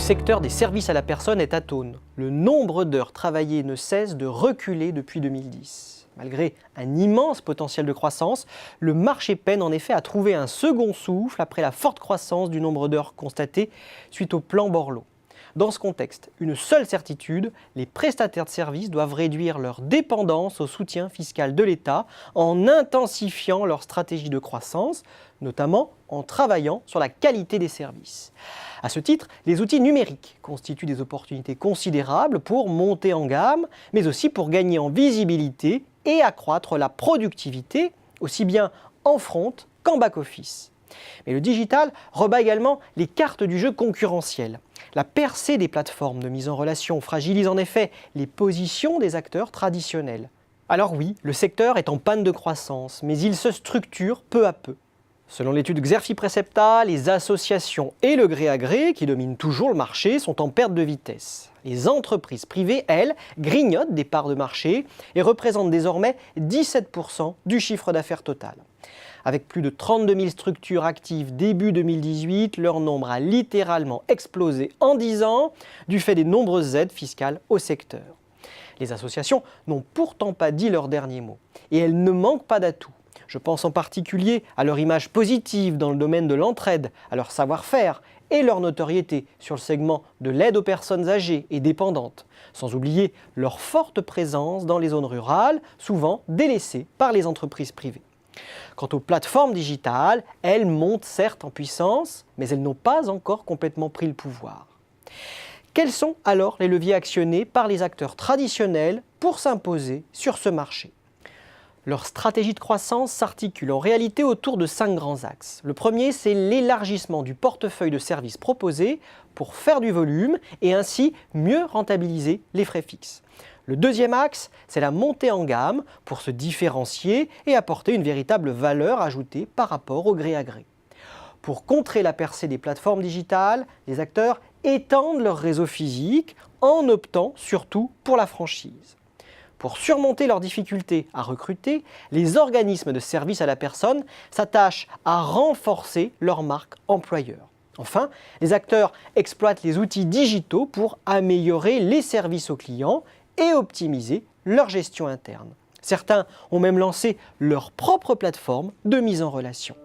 secteur des services à la personne est atone. Le nombre d'heures travaillées ne cesse de reculer depuis 2010. Malgré un immense potentiel de croissance, le marché peine en effet à trouver un second souffle après la forte croissance du nombre d'heures constatée suite au plan Borloo. Dans ce contexte, une seule certitude, les prestataires de services doivent réduire leur dépendance au soutien fiscal de l'État en intensifiant leur stratégie de croissance, notamment en travaillant sur la qualité des services. À ce titre, les outils numériques constituent des opportunités considérables pour monter en gamme, mais aussi pour gagner en visibilité et accroître la productivité, aussi bien en front qu'en back-office. Mais le digital rebat également les cartes du jeu concurrentiel. La percée des plateformes de mise en relation fragilise en effet les positions des acteurs traditionnels. Alors oui, le secteur est en panne de croissance, mais il se structure peu à peu. Selon l'étude Xerfi Precepta, les associations et le gré à gré, qui dominent toujours le marché, sont en perte de vitesse. Les entreprises privées, elles, grignotent des parts de marché et représentent désormais 17% du chiffre d'affaires total. Avec plus de 32 000 structures actives début 2018, leur nombre a littéralement explosé en 10 ans du fait des nombreuses aides fiscales au secteur. Les associations n'ont pourtant pas dit leur dernier mot et elles ne manquent pas d'atouts. Je pense en particulier à leur image positive dans le domaine de l'entraide, à leur savoir-faire et leur notoriété sur le segment de l'aide aux personnes âgées et dépendantes, sans oublier leur forte présence dans les zones rurales, souvent délaissées par les entreprises privées. Quant aux plateformes digitales, elles montent certes en puissance, mais elles n'ont pas encore complètement pris le pouvoir. Quels sont alors les leviers actionnés par les acteurs traditionnels pour s'imposer sur ce marché ? Leur stratégie de croissance s'articule en réalité autour de 5 grands axes. Le premier, c'est l'élargissement du portefeuille de services proposés pour faire du volume et ainsi mieux rentabiliser les frais fixes. Le deuxième axe, c'est la montée en gamme pour se différencier et apporter une véritable valeur ajoutée par rapport au gré à gré. Pour contrer la percée des plateformes digitales, les acteurs étendent leur réseau physique en optant surtout pour la franchise. Pour surmonter leurs difficultés à recruter, les organismes de services à la personne s'attachent à renforcer leur marque employeur. Enfin, les acteurs exploitent les outils digitaux pour améliorer les services aux clients et optimiser leur gestion interne. Certains ont même lancé leur propre plateforme de mise en relation.